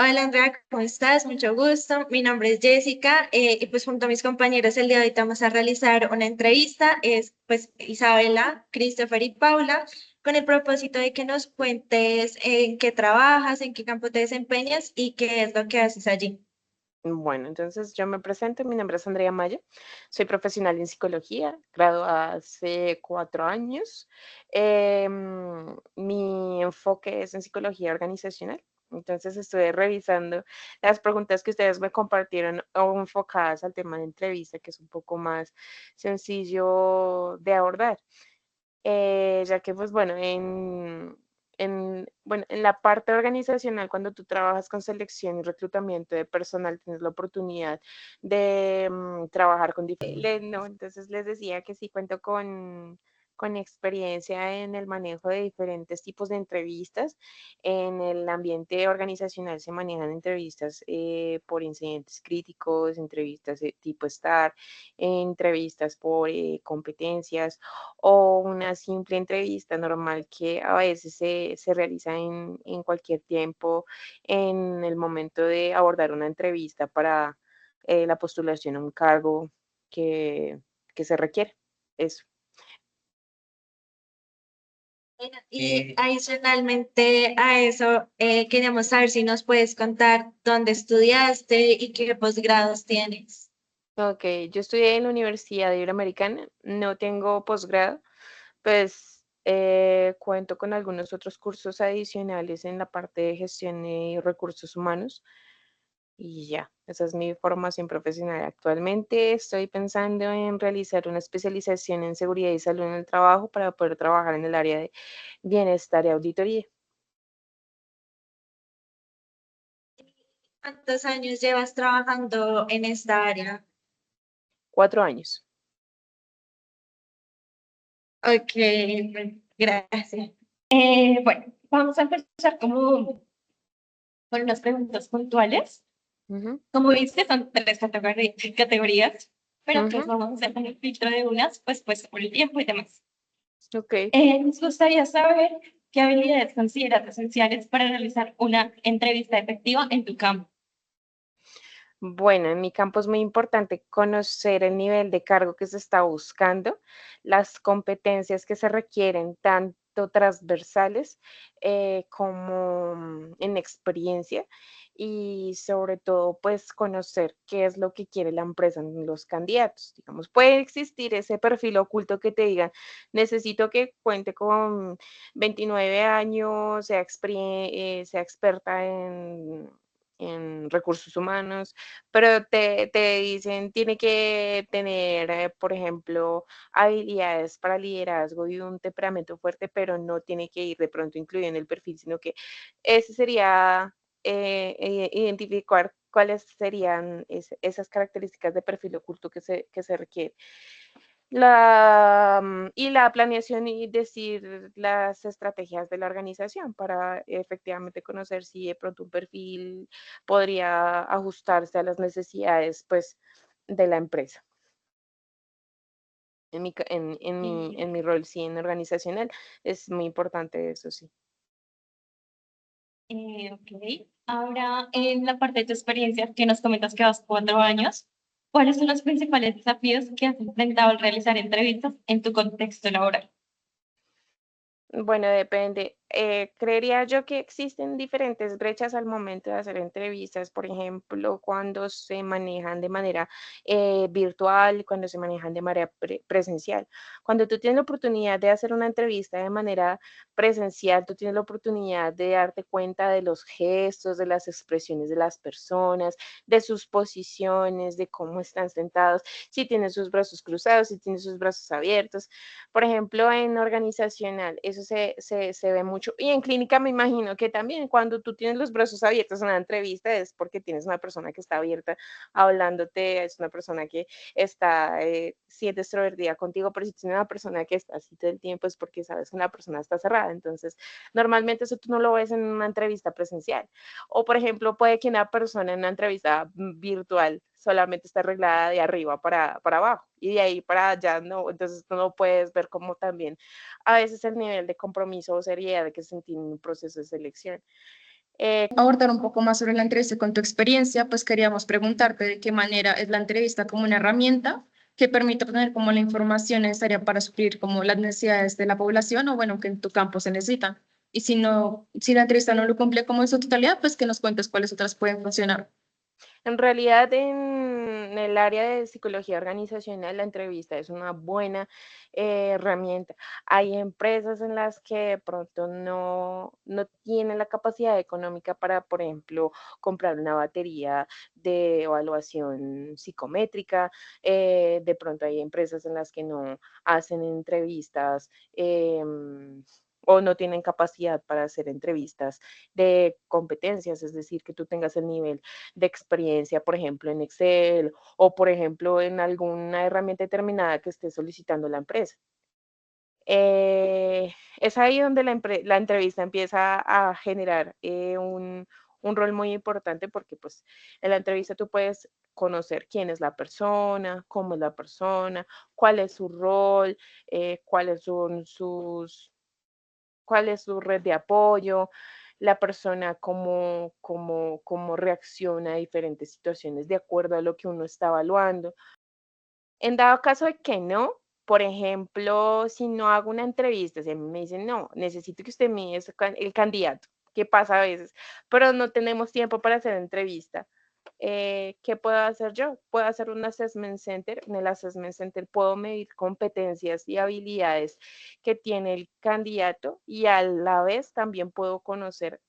Hola Andrea, ¿cómo estás? Mucho gusto. Mi nombre es Jessica y pues junto a mis compañeros el día de hoy te vamos a realizar una entrevista. Es pues Isabela, Christopher y Paula con el propósito de que nos cuentes en qué trabajas, en qué campo te desempeñas y qué es lo que haces allí. Bueno, entonces yo me presento, mi nombre es Andrea Maya, soy profesional en psicología, graduada hace 4 años. Mi enfoque es en psicología organizacional, entonces estuve revisando las preguntas que ustedes me compartieron o enfocadas al tema de entrevista, que es un poco más sencillo de abordar. Ya que pues bueno, en la parte organizacional, cuando tú trabajas con selección y reclutamiento de personal, tienes la oportunidad de trabajar con diferentes, ¿no? Entonces les decía que sí cuento con experiencia en el manejo de diferentes tipos de entrevistas. En el ambiente organizacional se manejan entrevistas por incidentes críticos, entrevistas de tipo STAR, entrevistas por competencias o una simple entrevista normal que a veces se realiza en cualquier tiempo en el momento de abordar una entrevista para la postulación a un cargo que, que se requiere. Eso. Y adicionalmente a eso, queríamos saber si nos puedes contar dónde estudiaste y qué posgrados tienes. Ok, yo estudié en la Universidad Iberoamericana, no tengo posgrado, pues cuento con algunos otros cursos adicionales en la parte de gestión y recursos humanos. Y ya, esa es mi formación profesional. Actualmente estoy pensando en realizar una especialización en seguridad y salud en el trabajo para poder trabajar en el área de bienestar y auditoría. ¿Cuántos años llevas trabajando en esta área? 4 años. Ok, gracias. Bueno, vamos a empezar como con unas preguntas puntuales. Ujú, Como viste, son tres categorías, pero pues ujú, vamos a hacer el filtro de unas, pues por el tiempo y demás. ok. Nos gustaría saber qué habilidades consideras esenciales para realizar una entrevista efectiva en tu campo. Bueno, en mi campo es muy importante conocer el nivel de cargo que se está buscando, las competencias que se requieren, tanto transversales como en experiencia y sobre todo pues conocer qué es lo que quiere la empresa en los candidatos. Digamos, puede existir ese perfil oculto que te digan, necesito que cuente con 29 años, sea experta en recursos humanos, pero te dicen, tiene que tener, por ejemplo, habilidades para liderazgo y un temperamento fuerte, pero no tiene que ir de pronto incluido en el perfil, sino que ese sería identificar cuáles serían esas características de perfil oculto que se requiere. Y la planeación y decir las estrategias de la organización para efectivamente conocer si de pronto un perfil podría ajustarse a las necesidades pues de la empresa. En mi rol, sí, en organizacional, es muy importante eso, sí. Ok. Ahora, en la parte de tu experiencia, que nos comentas que vas 4 años, ¿cuáles son los principales desafíos que has enfrentado al realizar entrevistas en tu contexto laboral? Bueno, depende. Creería yo que existen diferentes brechas al momento de hacer entrevistas, por ejemplo, cuando se manejan de manera virtual, cuando se manejan de manera presencial. Cuando tú tienes la oportunidad de hacer una entrevista de manera presencial, tú tienes la oportunidad de darte cuenta de los gestos, de las expresiones de las personas, de sus posiciones, de cómo están sentados, si tienen sus brazos cruzados, si tienen sus brazos abiertos. Por ejemplo, en organizacional, eso se ve mucho. Y en clínica me imagino que también cuando tú tienes los brazos abiertos en una entrevista es porque tienes una persona que está abierta hablándote, es una persona que está, siente extrovertida contigo, pero si tienes una persona que está así todo el tiempo es porque sabes que la persona está cerrada. Entonces, normalmente eso tú no lo ves en una entrevista presencial. O, por ejemplo, puede que una persona en una entrevista virtual solamente está arreglada de arriba para abajo y de ahí para allá no, entonces tú no puedes ver cómo también a veces el nivel de compromiso o seriedad que se tiene en un proceso de selección. Abordar un poco más sobre la entrevista con tu experiencia, pues queríamos preguntarte de qué manera es la entrevista como una herramienta que permite obtener como la información necesaria para suplir como las necesidades de la población o bueno, que en tu campo se necesitan. Y si no, si la entrevista no lo cumple como en su totalidad, pues que nos cuentes cuáles otras pueden funcionar. En realidad, en el área de psicología organizacional, la entrevista es una buena herramienta. Hay empresas en las que de pronto no tienen la capacidad económica para, por ejemplo, comprar una batería de evaluación psicométrica. De pronto hay empresas en las que no hacen entrevistas. O no tienen capacidad para hacer entrevistas de competencias, es decir, que tú tengas el nivel de experiencia, por ejemplo, en Excel o, por ejemplo, en alguna herramienta determinada que esté solicitando la empresa. Es ahí donde la entrevista empieza a generar un rol muy importante porque pues en la entrevista tú puedes conocer quién es la persona, cómo es la persona, cuál es su rol, cuáles son cuál es su red de apoyo, la persona cómo reacciona a diferentes situaciones de acuerdo a lo que uno está evaluando. En dado caso de que no, por ejemplo, si no hago una entrevista, si a mí me dicen, no, necesito que usted me es el candidato, que pasa a veces, pero no tenemos tiempo para hacer entrevista. ¿Qué puedo hacer yo? Puedo hacer un assessment center. En el assessment center puedo medir competencias y habilidades que tiene el candidato y a la vez también puedo conocer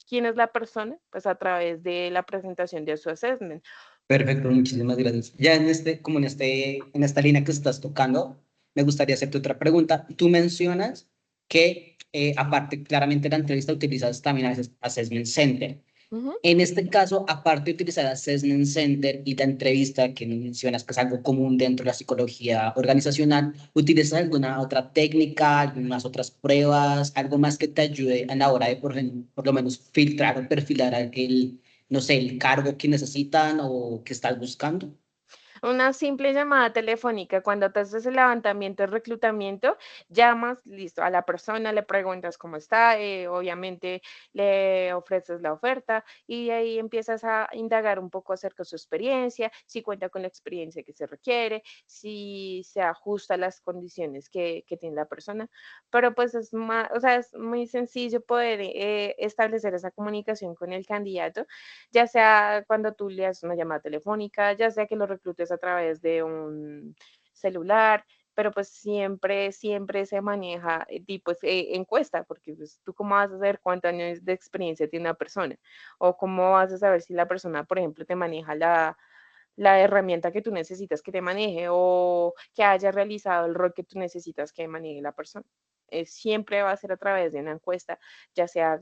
quién es la persona, pues a través de la presentación de su assessment. Perfecto, muchísimas gracias. Ya en como en esta línea que estás tocando, me gustaría hacerte otra pregunta. Tú mencionas que, aparte, claramente de la entrevista utilizas también a veces Assessment Center. Ujú. En este caso, aparte de utilizar Assessment Center y la entrevista que mencionas que es algo común dentro de la psicología organizacional, ¿utilizas alguna otra técnica, algunas otras pruebas, algo más que te ayude a la hora de por lo menos filtrar o perfilar no sé, el cargo que necesitan o que estás buscando? Una simple llamada telefónica, cuando te haces el levantamiento, el reclutamiento, llamas, listo, a la persona, le preguntas cómo está, obviamente le ofreces la oferta y de ahí empiezas a indagar un poco acerca de su experiencia, si cuenta con la experiencia que se requiere, si se ajusta a las condiciones que tiene la persona, pero pues es más, o sea, es muy sencillo poder establecer esa comunicación con el candidato, ya sea cuando tú le haces una llamada telefónica, ya sea que lo reclutes a través de un celular, pero pues siempre se maneja tipo encuesta, porque pues, tú cómo vas a saber cuántos años de experiencia tiene una persona, o cómo vas a saber si la persona, por ejemplo, te maneja la herramienta que tú necesitas que te maneje o que haya realizado el rol que tú necesitas que maneje la persona. Siempre va a ser a través de una encuesta, ya sea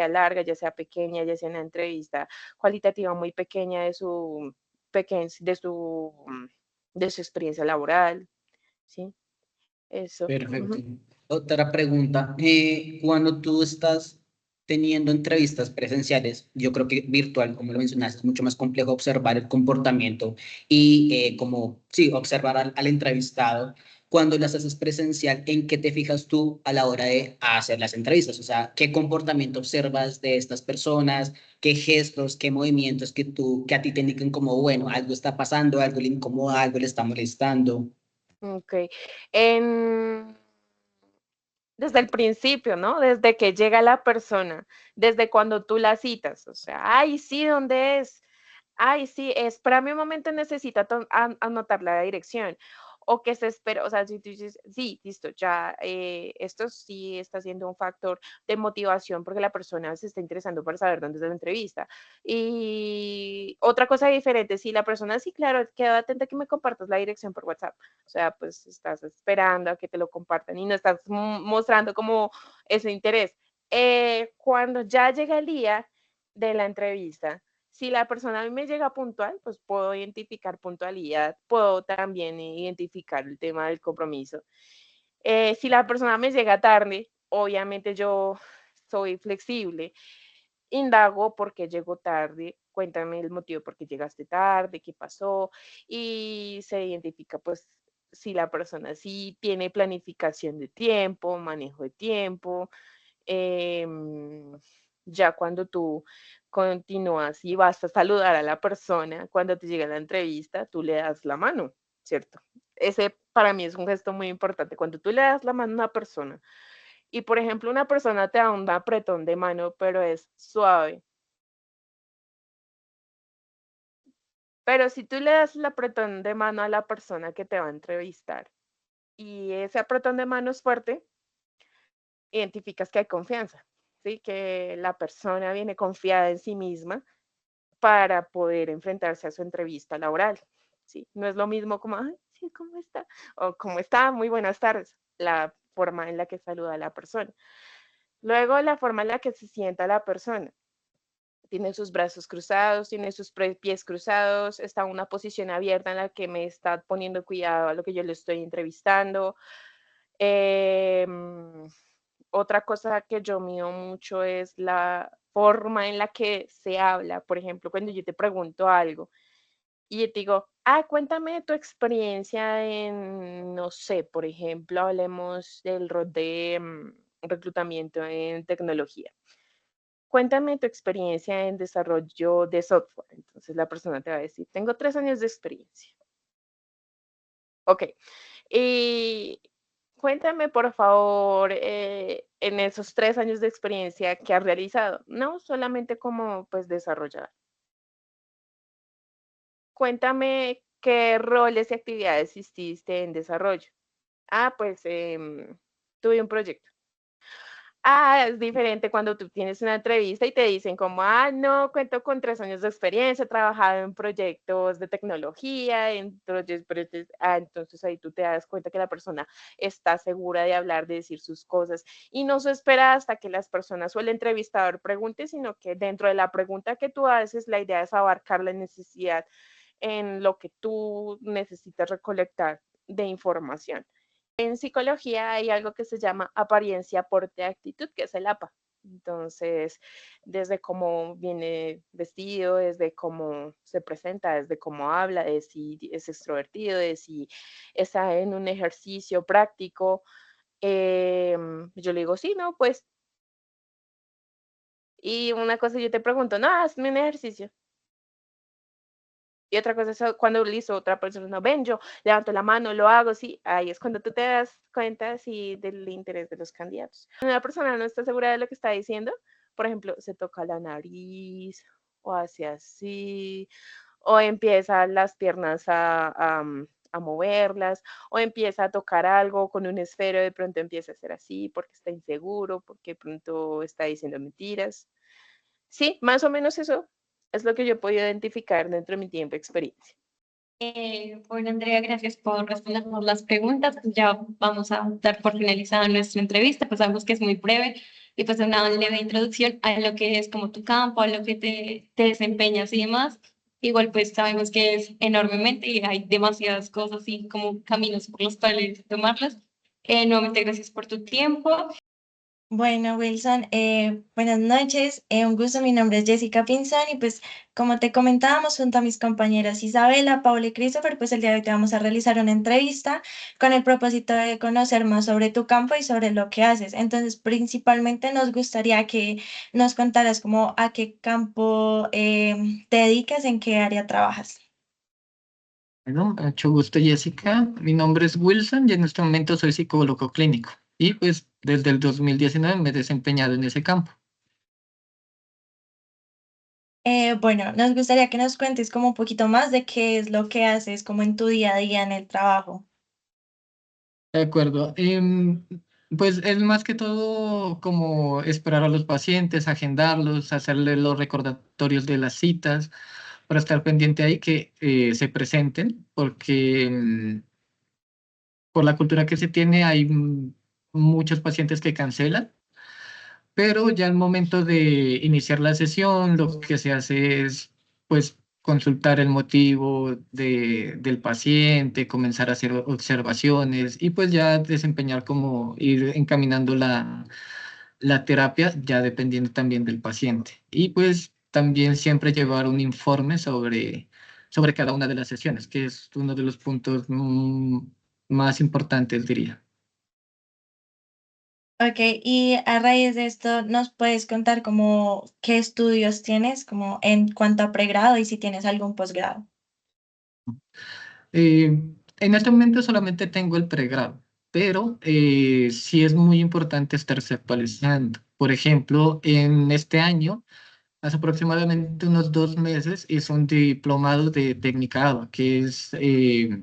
larga, ya sea pequeña, ya sea una entrevista cualitativa muy pequeña peque- de su, de su experiencia laboral, ¿sí? Eso. Perfecto. Ujú. Otra pregunta. Cuando tú estás teniendo entrevistas presenciales, yo creo que virtual, como lo mencionaste, es mucho más complejo observar el comportamiento y como, sí, observar al entrevistado. Cuando las haces presencial, ¿en qué te fijas tú a la hora de hacer las entrevistas? O sea, ¿qué comportamiento observas de estas personas? ¿Qué gestos, qué movimientos que a ti te indican como, bueno, algo está pasando, algo le incomoda, algo le está molestando? Ok. En desde el principio, ¿no? Desde que llega la persona, desde cuando tú la citas, o sea, ay, sí, ¿dónde es? Ay, sí, espérame un momento, necesita anotar la dirección. O que se espera, o sea, si tú dices, sí, listo, ya, esto sí está siendo un factor de motivación porque la persona se está interesando para saber dónde es la entrevista. Y otra cosa diferente, si la persona, sí, claro, queda atenta que me compartas la dirección por WhatsApp. O sea, pues estás esperando a que te lo compartan y no estás mostrando como ese interés. Cuando ya llega el día de la entrevista, si la persona a mí me llega puntual, pues puedo identificar puntualidad, puedo también identificar el tema del compromiso. Si la persona me llega tarde, obviamente yo soy flexible, indago por qué llegó tarde, cuéntame el motivo por qué llegaste tarde, qué pasó, y se identifica pues si la persona sí tiene planificación de tiempo, manejo de tiempo, em, Ya cuando tú continúas y vas a saludar a la persona, cuando te llega la entrevista, tú le das la mano, ¿cierto? Ese para mí es un gesto muy importante. Cuando tú le das la mano a una persona y, por ejemplo, una persona te da un apretón de mano, pero es suave. Pero si tú le das el apretón de mano a la persona que te va a entrevistar y ese apretón de mano es fuerte, identificas que hay confianza, ¿sí? Que la persona viene confiada en sí misma para poder enfrentarse a su entrevista laboral, ¿sí? No es lo mismo como, ay, sí, ¿cómo está? O ¿cómo está? Muy buenas tardes. La forma en la que saluda a la persona. Luego, la forma en la que se sienta la persona. Tiene sus brazos cruzados, tiene sus pies cruzados, está en una posición abierta en la que me está poniendo cuidado a lo que yo le estoy entrevistando. Em, Otra cosa que yo mido mucho es la forma en la que se habla. Por ejemplo, cuando yo te pregunto algo y yo te digo, cuéntame tu experiencia en, no sé, por ejemplo, hablemos del rol de reclutamiento en tecnología. Cuéntame tu experiencia en desarrollo de software. Entonces la persona te va a decir, tengo 3 años de experiencia. Ok. Y cuéntame, por favor, en esos 3 años de experiencia que has realizado, no solamente como pues desarrollador. Cuéntame qué roles y actividades hiciste en desarrollo. Pues tuve un proyecto. Es diferente cuando tú tienes una entrevista y te dicen como, no, cuento con 3 años de experiencia, he trabajado en proyectos de tecnología, entonces ahí tú te das cuenta que la persona está segura de hablar, de decir sus cosas y no se espera hasta que las personas o el entrevistador pregunte, sino que dentro de la pregunta que tú haces, la idea es abarcar la necesidad en lo que tú necesitas recolectar de información. En psicología hay algo que se llama apariencia, porte, actitud, que es el APA. Entonces, desde cómo viene vestido, desde cómo se presenta, desde cómo habla, de si es extrovertido, de si está en un ejercicio práctico. Yo le digo, sí, no, pues. Y una cosa yo te pregunto, no, hazme un ejercicio. Y otra cosa es cuando lo hizo otra persona, no, ven, yo levanto la mano, lo hago, sí, ahí es cuando tú te das cuenta, sí, del interés de los candidatos. Cuando una persona no está segura de lo que está diciendo, por ejemplo, se toca la nariz, o hace así, o empieza las piernas a moverlas, o empieza a tocar algo con un esfero, de pronto empieza a hacer así, porque está inseguro, porque de pronto está diciendo mentiras. Sí, más o menos eso es lo que yo he podido identificar dentro de mi tiempo de experiencia. Bueno, Andrea, gracias por respondernos las preguntas. Pues ya vamos a dar por finalizada nuestra entrevista, pues sabemos que es muy breve y pues una leve introducción a lo que es como tu campo, a lo que te desempeñas y demás. Igual pues sabemos que es enormemente y hay demasiadas cosas y como caminos por los cuales tomarlas. Nuevamente gracias por tu tiempo. Bueno, Wilson, buenas noches. Un gusto, mi nombre es Jessica Pinzón y pues como te comentábamos junto a mis compañeras Isabela, Paula y Christopher, pues el día de hoy te vamos a realizar una entrevista con el propósito de conocer más sobre tu campo y sobre lo que haces. Entonces, principalmente nos gustaría que nos contaras como a qué campo te dedicas, en qué área trabajas. Bueno, mucho gusto, Jessica. Mi nombre es Wilson y en este momento soy psicólogo clínico. Y pues desde el 2019 me he desempeñado en ese campo. Bueno, nos gustaría que nos cuentes como un poquito más de qué es lo que haces como en tu día a día en el trabajo. De acuerdo. Pues es más que todo como esperar a los pacientes, agendarlos, hacerle los recordatorios de las citas, para estar pendiente ahí que se presenten, porque por la cultura que se tiene hay muchos pacientes que cancelan. Pero ya al momento de iniciar la sesión, lo que se hace es, pues, consultar el motivo del paciente, comenzar a hacer observaciones y pues ya desempeñar como ir encaminando la terapia, ya dependiendo también del paciente. Y pues también siempre llevar un informe sobre cada una de las sesiones, que es uno de los puntos más importantes, diría. Ok, y a raíz de esto, ¿nos puedes contar como qué estudios tienes como en cuanto a pregrado y si tienes algún posgrado? Eh, en este momento solamente tengo el pregrado, pero sí es muy importante estarse actualizando. Por ejemplo, en este año, hace aproximadamente unos 2 meses, hice un diplomado de técnica, que es, eh,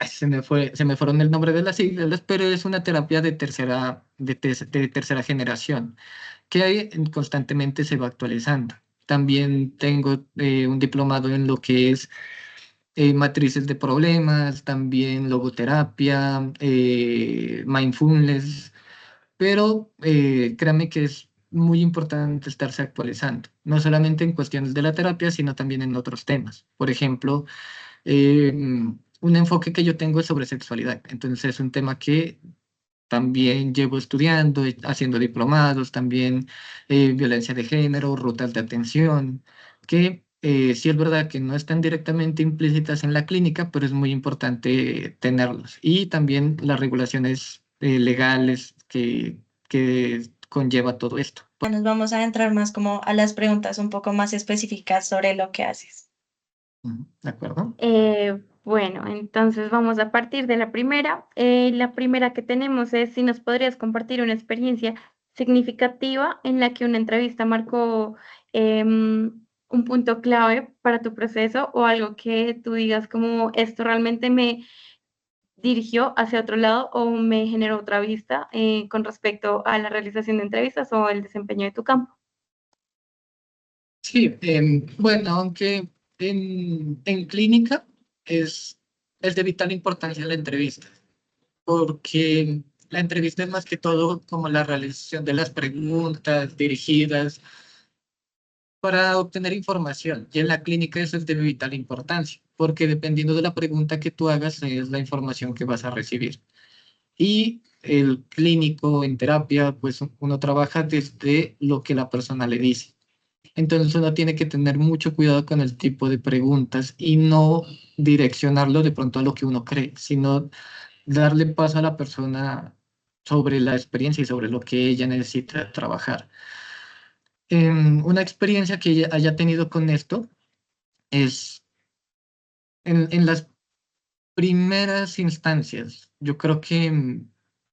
se me fueron el nombre de las siglas, pero es una terapia de tercera generación que constantemente se va actualizando. También tengo un diplomado en lo que es matrices de problemas, también logoterapia, mindfulness, pero créanme que es muy importante estarse actualizando, no solamente en cuestiones de la terapia, sino también en otros temas. Por ejemplo, eh, un enfoque que yo tengo es sobre sexualidad, entonces es un tema que también llevo estudiando, haciendo diplomados, también violencia de género, rutas de atención, que sí es verdad que no están directamente implícitas en la clínica, pero es muy importante tenerlos. Y también las regulaciones legales que conlleva todo esto. Ya nos vamos a entrar más como a las preguntas un poco más específicas sobre lo que haces. Ujú, ¿de acuerdo? Bueno, entonces vamos a partir de la primera. La primera que tenemos es si nos podrías compartir una experiencia significativa en la que una entrevista marcó un punto clave para tu proceso o algo que tú digas como esto realmente me dirigió hacia otro lado o me generó otra vista con respecto a la realización de entrevistas o el desempeño de tu campo. Sí, bueno, aunque en clínica es, es de vital importancia la entrevista, porque la entrevista es más que todo como la realización de las preguntas dirigidas para obtener información. Y en la clínica eso es de vital importancia, porque dependiendo de la pregunta que tú hagas es la información que vas a recibir. Y el clínico en terapia, pues uno trabaja desde lo que la persona le dice. Entonces uno tiene que tener mucho cuidado con el tipo de preguntas y no direccionarlo de pronto a lo que uno cree, sino darle paso a la persona sobre la experiencia y sobre lo que ella necesita trabajar. Una experiencia que ella haya tenido con esto es en las primeras instancias. Yo creo que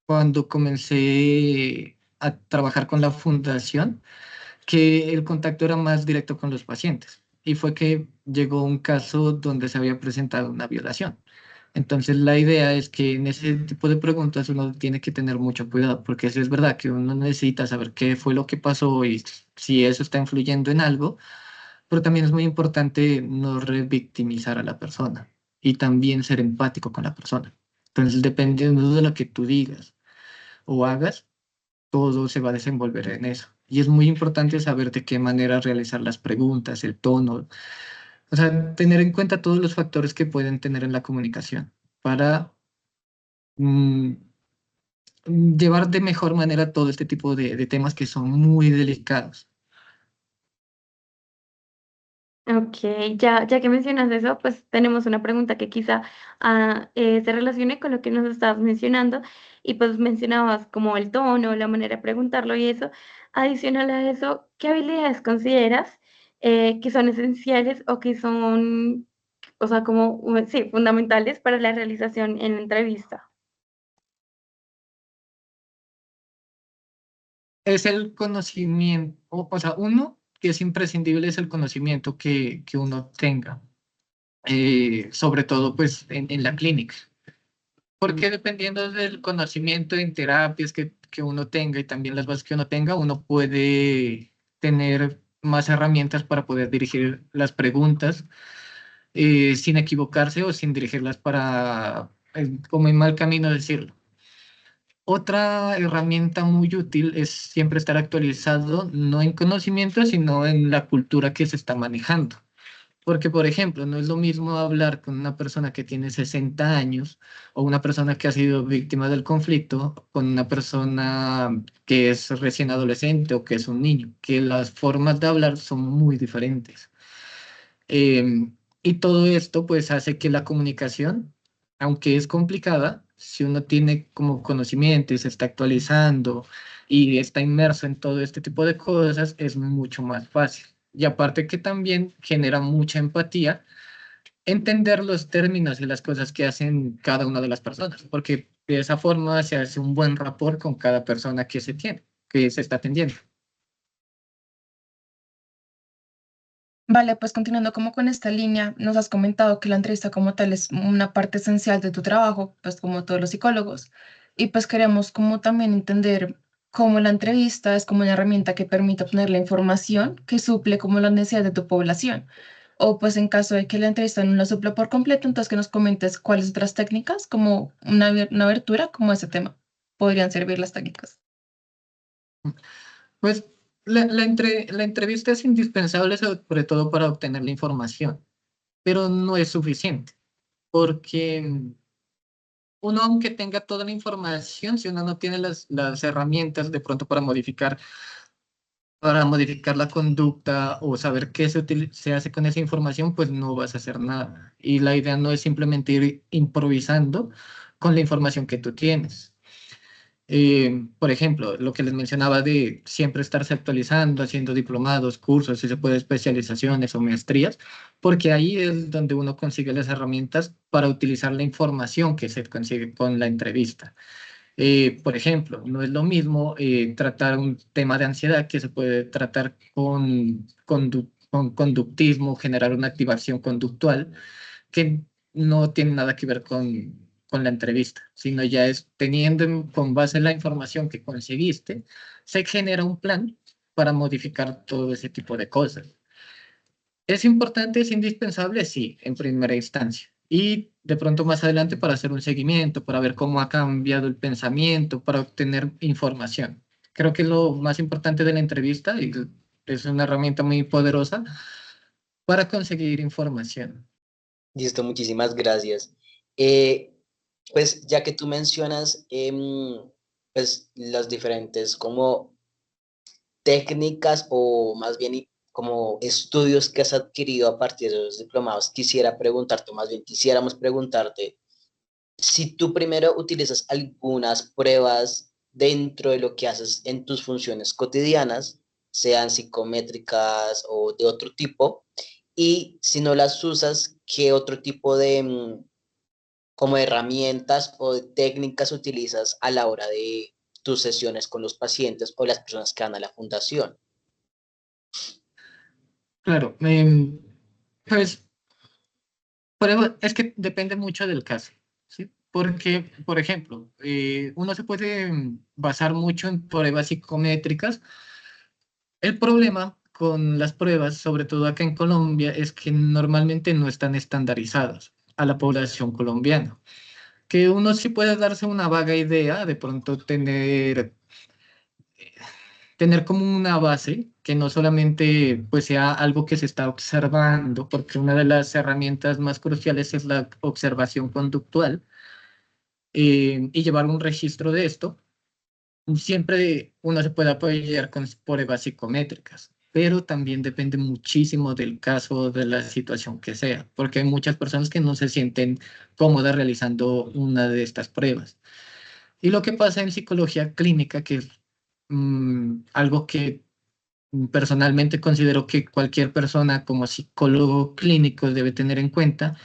cuando comencé a trabajar con la fundación, que el contacto era más directo con los pacientes. Y fue que llegó un caso donde se había presentado una violación. Entonces, la idea es que en ese tipo de preguntas uno tiene que tener mucho cuidado, porque si es verdad que uno necesita saber qué fue lo que pasó y si eso está influyendo en algo, pero también es muy importante no revictimizar a la persona y también ser empático con la persona. Entonces, dependiendo de lo que tú digas o hagas, todo se va a desenvolver en eso. Y es muy importante saber de qué manera realizar las preguntas, el tono, o sea, tener en cuenta todos los factores que pueden tener en la comunicación para mm, llevar de mejor manera todo este tipo de temas que son muy delicados. Ok, ya que mencionas eso, pues tenemos una pregunta que quizá se relacione con lo que nos estabas mencionando y pues mencionabas como el tono, la manera de preguntarlo y eso. Adicional a eso, ¿qué habilidades consideras que son esenciales o que son, o sea, como, sí, fundamentales para la realización en la entrevista? Es el conocimiento, o sea, uno que es imprescindible es el conocimiento que uno tenga, sobre todo pues en la clínica. Porque dependiendo del conocimiento en terapias que uno tenga y también las bases que uno tenga, uno puede tener más herramientas para poder dirigir las preguntas sin equivocarse o sin dirigirlas para, como en mal camino decirlo. Otra herramienta muy útil es siempre estar actualizado, no en conocimiento, sino en la cultura que se está manejando. Porque, por ejemplo, no es lo mismo hablar con una persona que tiene 60 años o una persona que ha sido víctima del conflicto con una persona que es recién adolescente o que es un niño, que las formas de hablar son muy diferentes. Y todo esto pues hace que la comunicación aunque es complicada, si uno tiene como conocimiento y se está actualizando y está inmerso en todo este tipo de cosas, es mucho más fácil. Y aparte que también genera mucha empatía entender los términos y las cosas que hacen cada una de las personas, porque de esa forma se hace un buen rapport con cada persona que se tiene, que se está atendiendo. Vale, pues continuando como con esta línea, nos has comentado que la entrevista como tal es una parte esencial de tu trabajo, pues como todos los psicólogos, y pues queremos como también entender cómo la entrevista es como una herramienta que permite obtener la información que suple como las necesidades de tu población, o pues en caso de que la entrevista no la supla por completo, entonces que nos comentes cuáles otras técnicas, como una abertura, como ese tema, podrían servir las técnicas. Pues la entrevista es indispensable sobre todo para obtener la información, pero no es suficiente, porque uno aunque tenga toda la información, si uno no tiene las herramientas de pronto para modificar la conducta o saber qué se hace con esa información, pues no vas a hacer nada. Y la idea no es simplemente ir improvisando con la información que tú tienes. Por ejemplo, lo que les mencionaba de siempre estarse actualizando, haciendo diplomados, cursos, si se puede, especializaciones o maestrías, porque ahí es donde uno consigue las herramientas para utilizar la información que se consigue con la entrevista. Por ejemplo, no es lo mismo tratar un tema de ansiedad que se puede tratar con conductismo, generar una activación conductual, que no tiene nada que ver con la entrevista, sino ya es teniendo con base en la información que conseguiste, se genera un plan para modificar todo ese tipo de cosas. ¿Es importante, es indispensable? Sí, en primera instancia. Y de pronto más adelante para hacer un seguimiento, para ver cómo ha cambiado el pensamiento, para obtener información. Creo que es lo más importante de la entrevista y es una herramienta muy poderosa para conseguir información. Listo, muchísimas gracias. Eh, pues ya que tú mencionas pues las diferentes como técnicas o más bien como estudios que has adquirido a partir de los diplomados, quisiera preguntarte, o más bien quisiéramos preguntarte, si tú primero utilizas algunas pruebas dentro de lo que haces en tus funciones cotidianas, sean psicométricas o de otro tipo, y si no las usas, ¿qué otro tipo de como herramientas o de técnicas utilizas a la hora de tus sesiones con los pacientes o las personas que van a la fundación? Claro, pues es que depende mucho del caso, ¿sí? Porque, por ejemplo, uno se puede basar mucho en pruebas psicométricas. El problema con las pruebas, sobre todo acá en Colombia, es que normalmente no están estandarizadas a la población colombiana. Que uno sí puede darse una vaga idea, de pronto tener como una base que no solamente pues sea algo que se está observando, porque una de las herramientas más cruciales es la observación conductual, y llevar un registro de esto. Siempre uno se puede apoyar con pruebas psicométricas, pero también depende muchísimo del caso, de la situación que sea, porque hay muchas personas que no se sienten cómodas realizando una de estas pruebas. Y lo que pasa en psicología clínica, que es algo que personalmente considero que cualquier persona como psicólogo clínico debe tener en cuenta,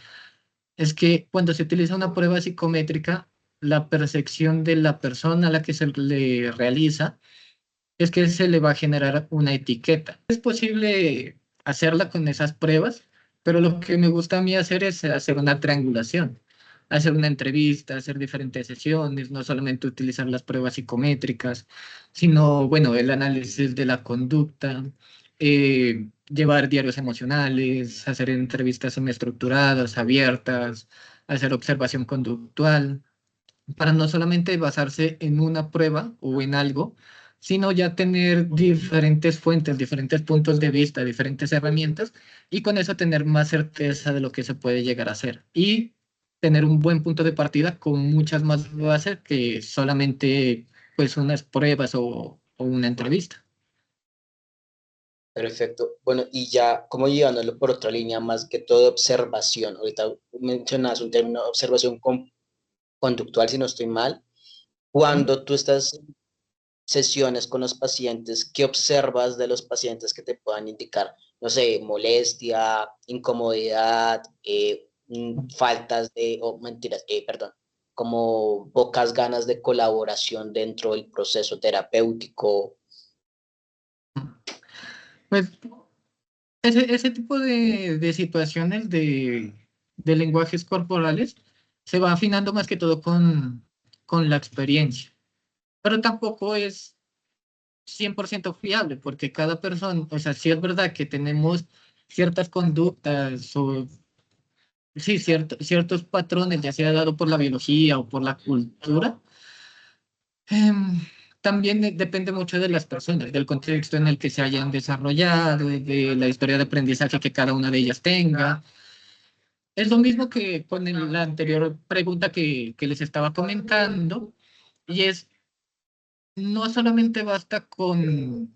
es que cuando se utiliza una prueba psicométrica, la percepción de la persona a la que se le realiza es que se le va a generar una etiqueta. Es posible hacerla con esas pruebas, pero lo que me gusta a mí hacer es hacer una triangulación, hacer una entrevista, hacer diferentes sesiones, no solamente utilizar las pruebas psicométricas, sino, bueno, el análisis de la conducta, llevar diarios emocionales, hacer entrevistas semiestructuradas, abiertas, hacer observación conductual para no solamente basarse en una prueba o en algo, sino ya tener diferentes fuentes, diferentes puntos de vista, diferentes herramientas y con eso tener más certeza de lo que se puede llegar a hacer y tener un buen punto de partida con muchas más bases que solamente pues unas pruebas o una entrevista. Perfecto. Bueno, y ya como llevándolo por otra línea, más que todo observación. Ahorita mencionas un término, observación conductual, si no estoy mal. Cuando tú estás en sesiones con los pacientes, ¿qué observas de los pacientes que te puedan indicar? No sé, molestia, incomodidad, faltas de, o mentiras, perdón, como pocas ganas de colaboración dentro del proceso terapéutico. Pues ese tipo de situaciones de lenguajes corporales se va afinando más que todo con la experiencia, pero tampoco es 100% fiable, porque cada persona, o sea, sí es verdad que tenemos ciertas conductas o sí, ciertos patrones, ya sea dado por la biología o por la cultura. También depende mucho de las personas, del contexto en el que se hayan desarrollado, de la historia de aprendizaje que cada una de ellas tenga. Es lo mismo que con la anterior pregunta que les estaba comentando, y es, no solamente basta con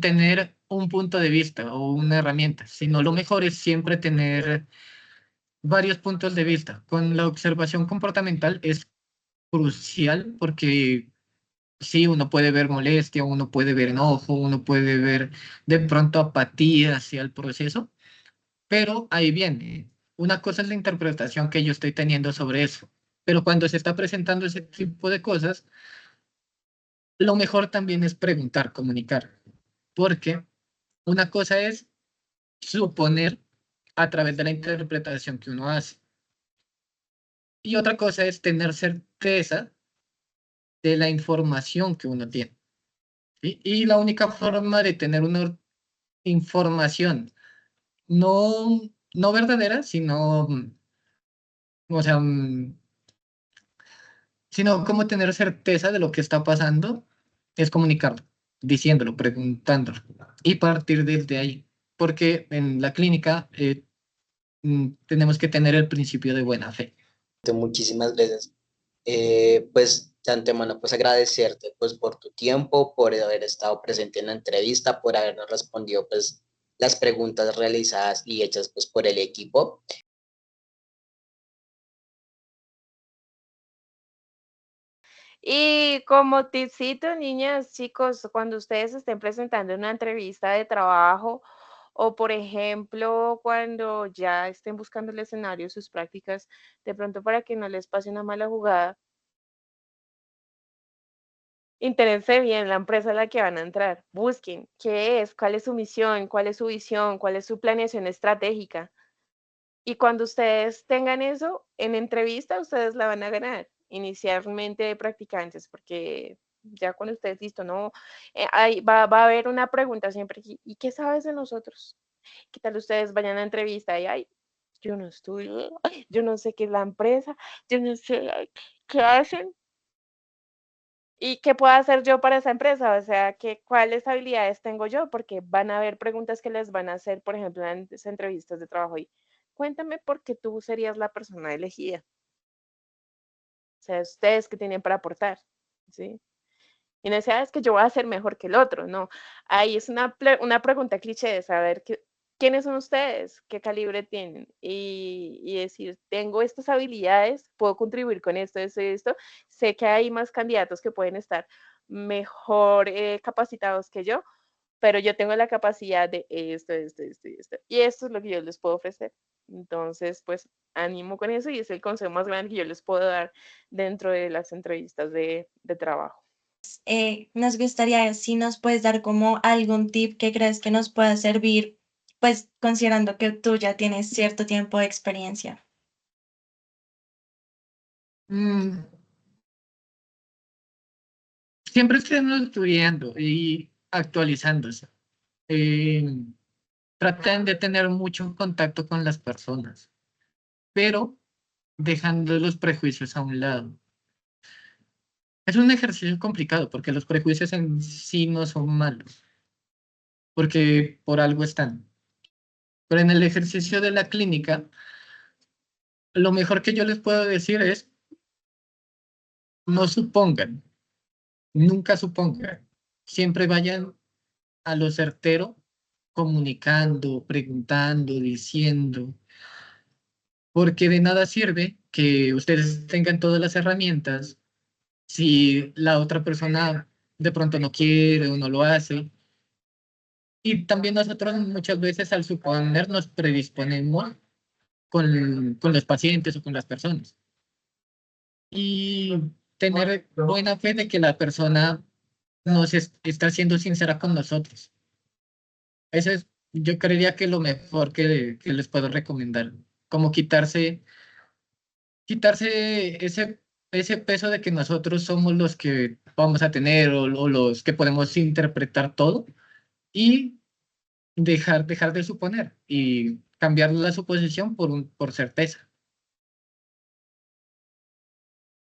tener un punto de vista o una herramienta, sino lo mejor es siempre tener varios puntos de vista. Con la observación comportamental es crucial porque sí, uno puede ver molestia, uno puede ver enojo, uno puede ver de pronto apatía hacia el proceso, pero ahí viene. Una cosa es la interpretación que yo estoy teniendo sobre eso, pero cuando se está presentando ese tipo de cosas, lo mejor también es preguntar, comunicar, porque una cosa es suponer a través de la interpretación que uno hace y otra cosa es tener certeza de la información que uno tiene. ¿Sí? Y la única forma de tener una información no verdadera, sino, o sea, sino como tener certeza de lo que está pasando, es comunicarlo, diciéndolo, preguntándolo y partir desde ahí. Porque en la clínica tenemos que tener el principio de buena fe. Muchísimas gracias. Pues de antemano, pues agradecerte pues por tu tiempo, por haber estado presente en la entrevista, por habernos respondido pues las preguntas realizadas y hechas pues por el equipo. Y como tipcito, niñas, chicos, cuando ustedes estén presentando una entrevista de trabajo o, por ejemplo, cuando ya estén buscando el escenario, sus prácticas, de pronto para que no les pase una mala jugada, interénse bien la empresa a la que van a entrar. Busquen qué es, cuál es su misión, cuál es su visión, cuál es su planeación estratégica. Y cuando ustedes tengan eso, en entrevista ustedes la van a ganar, inicialmente de practicantes, porque ya cuando ustedes, listo, no, va a haber una pregunta siempre, ¿y qué sabes de nosotros? ¿Qué tal ustedes vayan a entrevista y, ay, yo no estudio, ay, yo no sé qué es la empresa, yo no sé ay, qué hacen? ¿Y qué puedo hacer yo para esa empresa? O sea, ¿cuáles habilidades tengo yo? Porque van a haber preguntas que les van a hacer, por ejemplo, en las entrevistas de trabajo. Y cuéntame por qué tú serías la persona elegida. O sea, ustedes qué tienen para aportar, ¿sí? Y no sea, es que yo voy a ser mejor que el otro, no. Ahí es una pregunta cliché de saber quiénes son ustedes, qué calibre tienen y decir, tengo estas habilidades, puedo contribuir con esto y esto. Sé que hay más candidatos que pueden estar mejor capacitados que yo, pero yo tengo la capacidad de esto y esto. Y esto es lo que yo les puedo ofrecer. Entonces, pues animo con eso y es el consejo más grande que yo les puedo dar dentro de las entrevistas de trabajo. Nos gustaría si nos puedes dar como algún tip que crees que nos pueda servir, pues considerando que tú ya tienes cierto tiempo de experiencia. Mm, Siempre estemos estudiando y actualizándose. Eh, Traten de tener mucho contacto con las personas, pero dejando los prejuicios a un lado. Es un ejercicio complicado porque los prejuicios en sí no son malos, porque por algo están. Pero en el ejercicio de la clínica, lo mejor que yo les puedo decir es, no supongan, nunca supongan. Siempre vayan a lo certero comunicando, preguntando, diciendo, porque de nada sirve que ustedes tengan todas las herramientas si la otra persona de pronto no quiere o no lo hace. Y también nosotros muchas veces al suponer nos predisponemos con los pacientes o con las personas. Y tener buena fe de que la persona está siendo sincera con nosotros. Eso es, yo creería que lo mejor que les puedo recomendar. Como quitarse ese peso de que nosotros somos los que vamos a tener o los que podemos interpretar todo y dejar de suponer y cambiar la suposición por certeza.